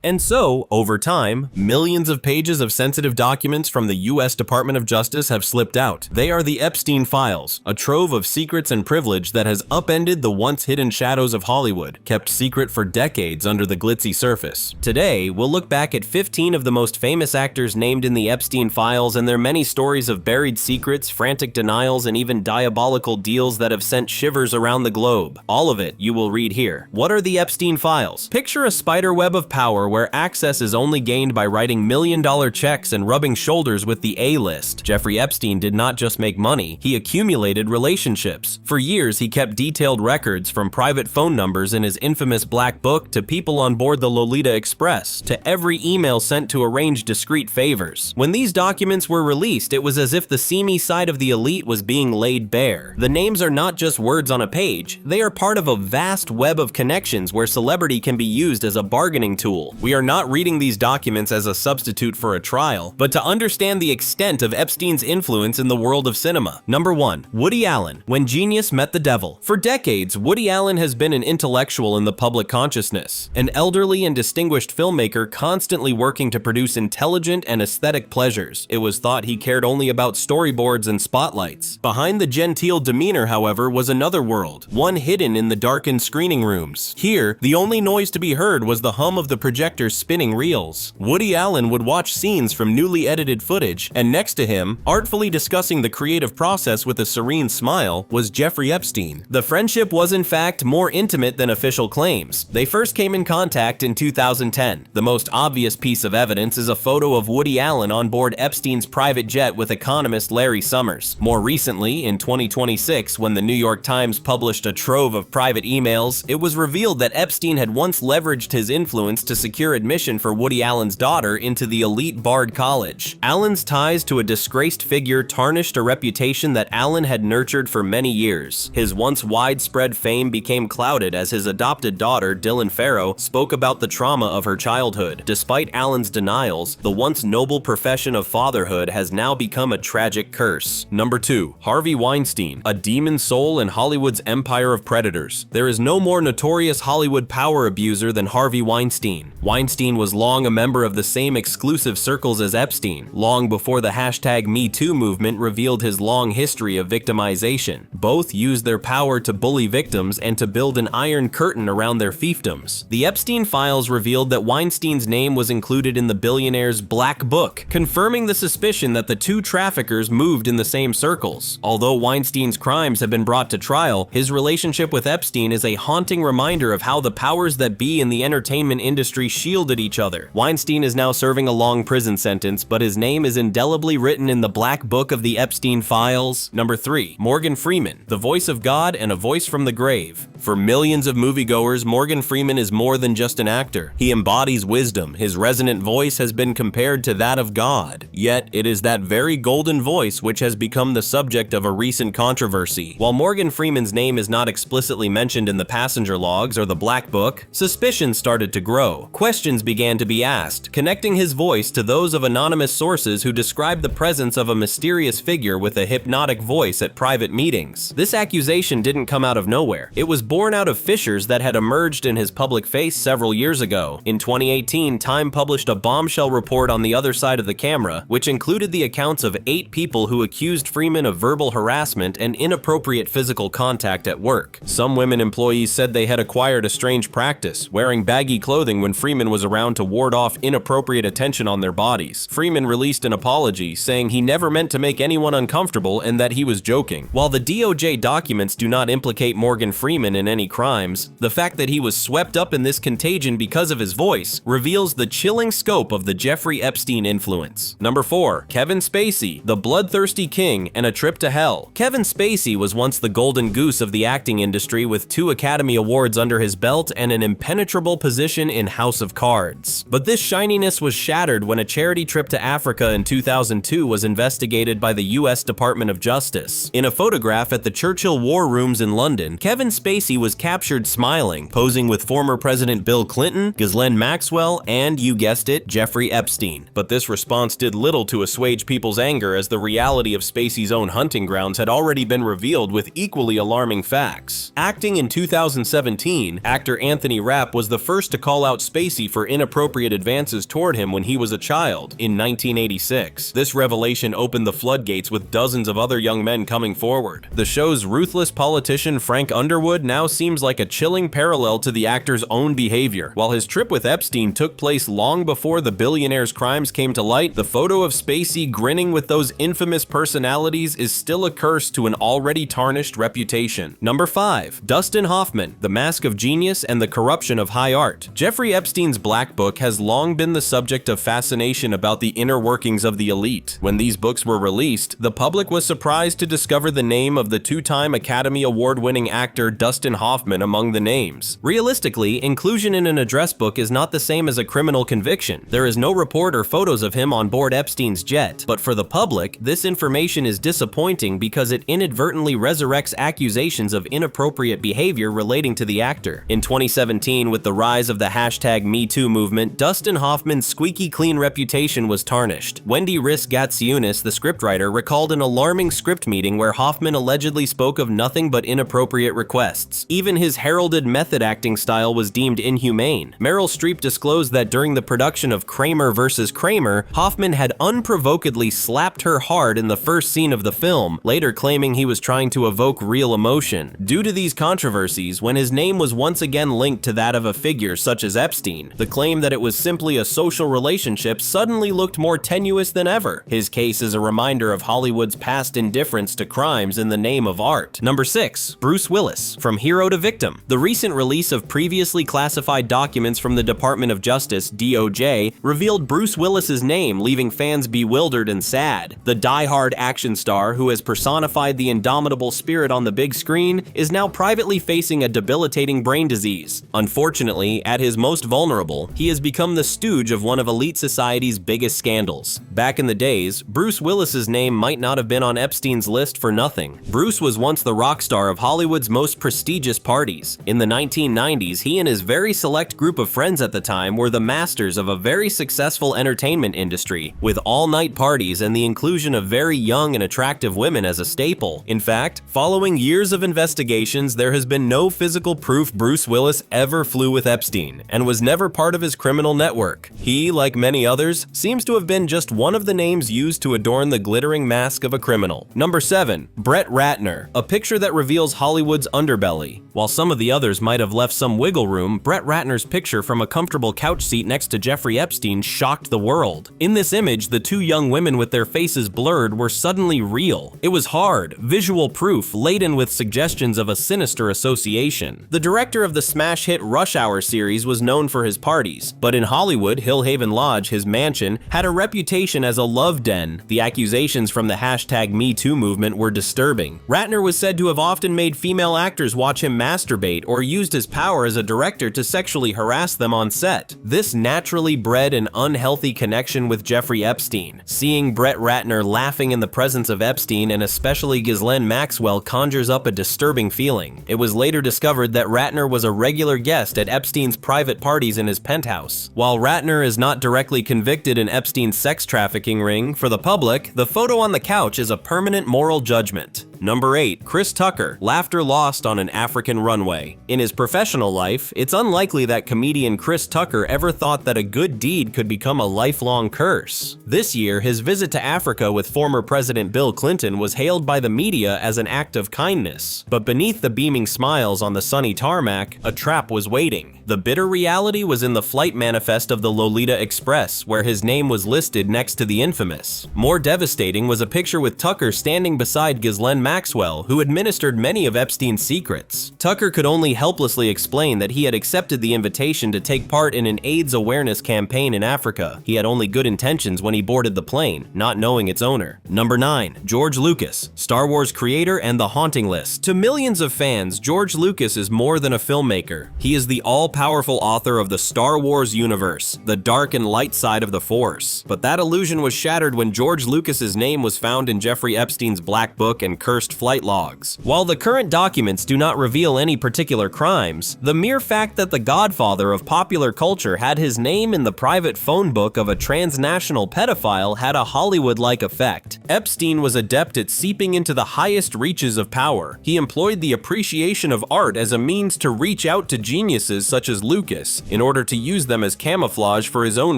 And so, over time, millions of pages of sensitive documents from the U.S. Department of Justice have slipped out. They are the Epstein files, a trove of secrets and privilege that has upended the once hidden shadows of Hollywood, kept secret for decades under the glitzy surface. Today, we'll look back at 15 of the most famous actors named in the Epstein files and their many stories of buried secrets, frantic denials, and even diabolical deals that have sent shivers around the globe. All of it you will read here. What are the Epstein files? Picture a spider web of power where access is only gained by writing million-dollar checks and rubbing shoulders with the A-list. Jeffrey Epstein did not just make money, he accumulated relationships. For years, he kept detailed records from private phone numbers in his infamous black book to people on board the Lolita Express, to every email sent to arrange discreet favors. When these documents were released, it was as if the seamy side of the elite was being laid bare. The names are not just words on a page, they are part of a vast web of connections where celebrity can be used as a bargaining tool. We are not reading these documents as a substitute for a trial, but to understand the extent of Epstein's influence in the world of cinema. Number 1. Woody Allen. When genius met the devil. For decades, Woody Allen has been an intellectual in the public consciousness, an elderly and distinguished filmmaker constantly working to produce intelligent and aesthetic pleasures. It was thought he cared only about storyboards and spotlights. Behind the genteel demeanor, however, was another world, one hidden in the darkened screening rooms. Here, the only noise to be heard was the hum of the projector's spinning reels. Woody Allen would watch scenes from newly edited footage, and next to him, artfully discussing the creative process with a serene smile, was Jeffrey Epstein. The friendship was in fact more intimate than official claims. They first came in contact in 2010. The most obvious piece of evidence is a photo of Woody Allen on board Epstein's private jet with economist Larry Summers. More recently, in 2026, when the New York Times published a trove of private emails, it was revealed that Epstein had once leveraged his influence to secure admission for Woody Allen's daughter into the elite Bard College. Allen's ties to a disgraced figure tarnished a reputation that Allen had nurtured for many years. His once widespread fame became clouded as his adopted daughter, Dylan Farrow, spoke about the trauma of her childhood. Despite Allen's denials, the once noble profession of fatherhood has now become a tragic curse. Number 2. Harvey Weinstein, a demon soul in Hollywood's empire of predators. There is no more notorious Hollywood power abuser than Harvey Weinstein. Weinstein was long a member of the same exclusive circles as Epstein, long before the #MeToo movement revealed his long history of victimization. Both used their power to bully victims and to build an iron curtain around their fiefdoms. The Epstein files revealed that Weinstein's name was included in the billionaire's black book, confirming the suspicion that the two traffickers moved in the same circles. Although Weinstein's crimes have been brought to trial, his relationship with Epstein is a haunting reminder of how the powers that be in the entertainment industry shielded each other. Weinstein is now serving a long prison sentence, but his name is indelibly written in the black book of the Epstein files. Number 3. Morgan Freeman, the voice of God and a voice from the grave. For millions of moviegoers, Morgan Freeman is more than just an actor. He embodies wisdom. His resonant voice has been compared to that of God. Yet, it is that very golden voice which has become the subject of a recent controversy. While Morgan Freeman's name is not explicitly mentioned in the passenger logs or the black book, suspicions started to grow. Questions began to be asked, connecting his voice to those of anonymous sources who described the presence of a mysterious figure with a hypnotic voice at private meetings. This accusation didn't come out of nowhere. It was born out of fissures that had emerged in his public face several years ago. In 2018, Time published a bombshell report on the other side of the camera, which included the accounts of 8 people who accused Freeman of verbal harassment and inappropriate physical contact at work. Some women employees said they had acquired a strange practice, wearing baggy clothing when Freeman was around to ward off inappropriate attention on their bodies. Freeman released an apology, saying he never meant to make anyone uncomfortable and that he was joking. While the DOJ documents do not implicate Morgan Freeman in any crimes, the fact that he was swept up in this contagion because of his voice reveals the chilling scope of the Jeffrey Epstein influence. Number 4. Kevin Spacey, the bloodthirsty king and a trip to hell. Kevin Spacey was once the golden goose of the acting industry with 2 Academy Awards under his belt and an impenetrable position in House of Cards. But this shininess was shattered when a charity trip to Africa in 2002 was investigated by the US Department of Justice. In a photograph at the Churchill War Rooms in London, Kevin Spacey was captured smiling, posing with former President Bill Clinton, Ghislaine Maxwell, and, you guessed it, Jeffrey Epstein. But this response did little to assuage people's anger, as the reality of Spacey's own hunting grounds had already been revealed with equally alarming facts. Acting in 2017, actor Anthony Rapp was the first to call out Spacey Spacey for inappropriate advances toward him when he was a child in 1986. This revelation opened the floodgates with dozens of other young men coming forward. The show's ruthless politician Frank Underwood now seems like a chilling parallel to the actor's own behavior. While his trip with Epstein took place long before the billionaire's crimes came to light, the photo of Spacey grinning with those infamous personalities is still a curse to an already tarnished reputation. Number 5. Dustin Hoffman, The Mask of Genius and the Corruption of High Art. Jeffrey Epstein's Black Book has long been the subject of fascination about the inner workings of the elite. When these books were released, the public was surprised to discover the name of the two-time Academy Award-winning actor Dustin Hoffman among the names. Realistically, inclusion in an address book is not the same as a criminal conviction. There is no report or photos of him on board Epstein's jet, but for the public, this information is disappointing because it inadvertently resurrects accusations of inappropriate behavior relating to the actor. In 2017, with the rise of the #MeToo movement, Dustin Hoffman's squeaky clean reputation was tarnished. Wendy Riss-Gatsiunas, the scriptwriter, recalled an alarming script meeting where Hoffman allegedly spoke of nothing but inappropriate requests. Even his heralded method acting style was deemed inhumane. Meryl Streep disclosed that during the production of Kramer vs. Kramer, Hoffman had unprovokedly slapped her hard in the first scene of the film, later claiming he was trying to evoke real emotion. Due to these controversies, when his name was once again linked to that of a figure such as Epstein, the claim that it was simply a social relationship suddenly looked more tenuous than ever. His case is a reminder of Hollywood's past indifference to crimes in the name of art. Number 6. Bruce Willis, From Hero to Victim. The recent release of previously classified documents from the Department of Justice, DOJ, revealed Bruce Willis's name, leaving fans bewildered and sad. The die-hard action star, who has personified the indomitable spirit on the big screen, is now privately facing a debilitating brain disease. Unfortunately, at his most vulnerable, he has become the stooge of one of elite society's biggest scandals. Back in the days, Bruce Willis's name might not have been on Epstein's list for nothing. Bruce was once the rock star of Hollywood's most prestigious parties. In the 1990s, he and his very select group of friends at the time were the masters of a very successful entertainment industry, with all-night parties and the inclusion of very young and attractive women as a staple. In fact, following years of investigations, there has been no physical proof Bruce Willis ever flew with Epstein, and was never part of his criminal network. He, like many others, seems to have been just one of the names used to adorn the glittering mask of a criminal. Number 7. Brett Ratner, a picture that reveals Hollywood's underbelly. While some of the others might have left some wiggle room, Brett Ratner's picture from a comfortable couch seat next to Jeffrey Epstein shocked the world. In this image, the two young women with their faces blurred were suddenly real. It was hard, visual proof laden with suggestions of a sinister association. The director of the smash hit Rush Hour series was known for his parties, but in Hollywood, Hillhaven Lodge, his mansion, had a reputation as a love den. The accusations from the #MeToo movement were disturbing. Ratner was said to have often made female actors watch him masturbate or used his power as a director to sexually harass them on set. This naturally bred an unhealthy connection with Jeffrey Epstein. Seeing Brett Ratner laughing in the presence of Epstein and especially Ghislaine Maxwell conjures up a disturbing feeling. It was later discovered that Ratner was a regular guest at Epstein's private parties in his penthouse. While Ratner is not directly convicted in Epstein's sex trafficking ring, for the public, the photo on the couch is a permanent moral judgment. Number 8. Chris Tucker, Laughter Lost on an African Runway. In his professional life, it's unlikely that comedian Chris Tucker ever thought that a good deed could become a lifelong curse. This year, his visit to Africa with former President Bill Clinton was hailed by the media as an act of kindness. But beneath the beaming smiles on the sunny tarmac, a trap was waiting. The bitter reality was in the flight manifest of the Lolita Express, where his name was listed next to the infamous. More devastating was a picture with Tucker standing beside Ghislaine Maxwell, who administered many of Epstein's secrets. Tucker could only helplessly explain that he had accepted the invitation to take part in an AIDS awareness campaign in Africa. He had only good intentions when he boarded the plane, not knowing its owner. Number 9. George Lucas, Star Wars creator and The Haunting List. To millions of fans, George Lucas is more than a filmmaker. He is the all-powerful author of the Star Wars universe, the dark and light side of the Force. But that illusion was shattered when George Lucas's name was found in Jeffrey Epstein's Black Book and Curse first flight logs. While the current documents do not reveal any particular crimes, the mere fact that the godfather of popular culture had his name in the private phone book of a transnational pedophile had a Hollywood-like effect. Epstein was adept at seeping into the highest reaches of power. He employed the appreciation of art as a means to reach out to geniuses such as Lucas, in order to use them as camouflage for his own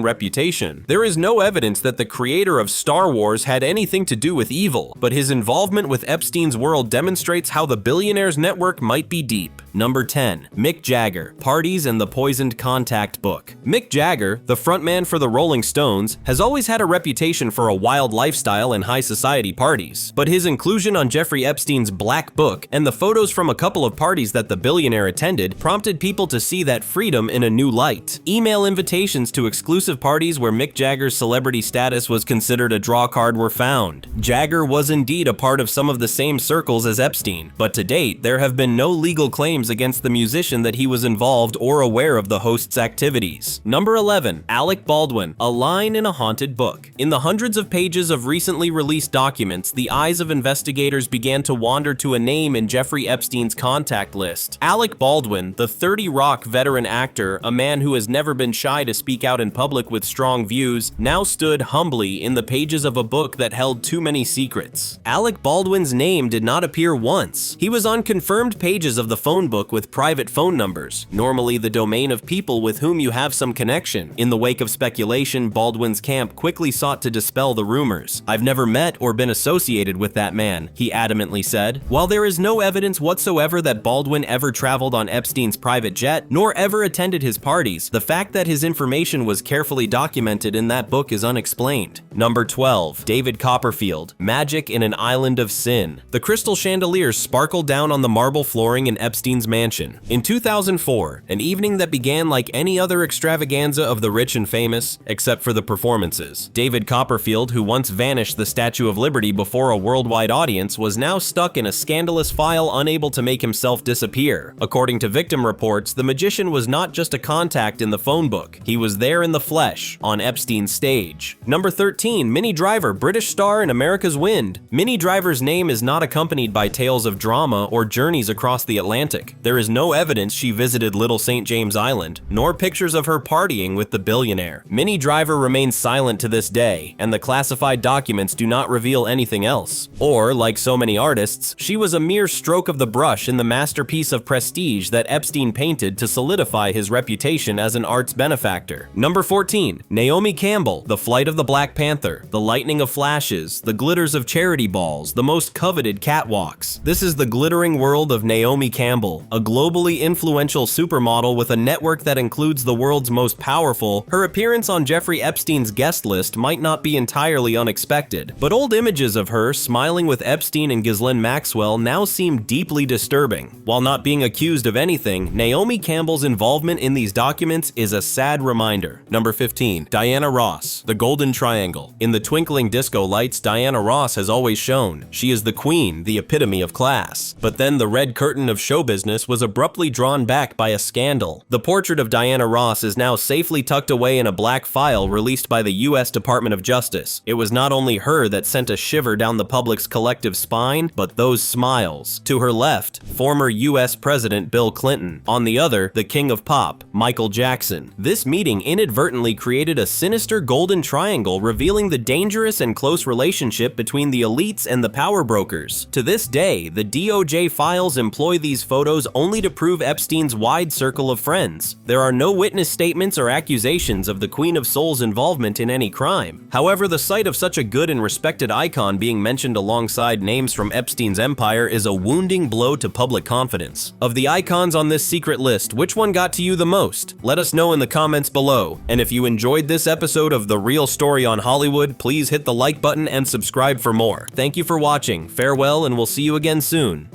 reputation. There is no evidence that the creator of Star Wars had anything to do with evil, but his involvement with Epstein's world demonstrates how the billionaire's network might be deep. Number 10. Mick Jagger, Parties and the Poisoned Contact Book. Mick Jagger, the frontman for the Rolling Stones, has always had a reputation for a wild lifestyle and high society parties, but his inclusion on Jeffrey Epstein's Black Book and the photos from a couple of parties that the billionaire attended prompted people to see that freedom in a new light. Email invitations to exclusive parties where Mick Jagger's celebrity status was considered a drawcard were found. Jagger was indeed a part of some of the same circles as Epstein, but to date, there have been no legal claims against the musician that he was involved or aware of the host's activities. Number 11. Alec Baldwin, A Line in a Haunted Book. In the hundreds of pages of recently released documents, the eyes of investigators began to wander to a name in Jeffrey Epstein's contact list. Alec Baldwin, the 30 Rock veteran actor, a man who has never been shy to speak out in public with strong views, now stood humbly in the pages of a book that held too many secrets. Alec Baldwin's name did not appear once. He was on confirmed pages of the phone book with private phone numbers, normally the domain of people with whom you have some connection. In the wake of speculation, Baldwin's camp quickly sought to dispel the rumors. "I've never met or been associated with that man," he adamantly said. While there is no evidence whatsoever that Baldwin ever traveled on Epstein's private jet, nor ever attended his parties, the fact that his information was carefully documented in that book is unexplained. Number 12. David Copperfield, Magic in an Island of Sin. The crystal chandeliers sparkled down on the marble flooring in Epstein's mansion. In 2004, an evening that began like any other extravaganza of the rich and famous, except for the performances. David Copperfield, who once vanished the Statue of Liberty before a worldwide audience, was now stuck in a scandalous file unable to make himself disappear. According to victim reports, the magician was not just a contact in the phone book. He was there in the flesh, on Epstein's stage. Number 13. Minnie Driver, British star in America's Wind. Minnie Driver's name is not accompanied by tales of drama or journeys across the Atlantic. There is no evidence she visited Little St. James Island, nor pictures of her partying with the billionaire. Minnie Driver remains silent to this day, and the classified documents do not reveal anything else. Or, like so many artists, she was a mere stroke of the brush in the masterpiece of prestige that Epstein painted to solidify his reputation as an arts benefactor. Number 14. Naomi Campbell, The Flight of the Black Panther, The Lightning of Flashes, The Glitters of Charity Balls, The Most Coveted Catwalks. This is the glittering world of Naomi Campbell, a globally influential supermodel with a network that includes the world's most powerful. Her appearance on Jeffrey Epstein's guest list might not be entirely unexpected, but old images of her smiling with Epstein and Ghislaine Maxwell now seem deeply disturbing. While not being accused of anything, Naomi Campbell's involvement in these documents is a sad reminder. Number 15. Diana Ross, The Golden Triangle. In the twinkling disco lights, Diana Ross has always shone. She is the queen, the epitome of class. But then the red curtain of show business was abruptly drawn back by a scandal. The portrait of Diana Ross is now safely tucked away in a black file released by the U.S. Department of Justice. It was not only her that sent a shiver down the public's collective spine, but those smiles. To her left, former U.S. President Bill Clinton. On the other, the king of pop, Michael Jackson. This meeting inadvertently created a sinister golden triangle revealing the dangerous and close relationship between the elites and the power brokers. To this day, the DOJ files employ these photos only to prove Epstein's wide circle of friends. There are no witness statements or accusations of the Queen of Soul's involvement in any crime. However, the sight of such a good and respected icon being mentioned alongside names from Epstein's empire is a wounding blow to public confidence. Of the icons on this secret list, which one got to you the most? Let us know in the comments below. And if you enjoyed this episode of The Real Story on Hollywood, please hit the like button and subscribe for more. Thank you for watching. Farewell, and we'll see you again soon.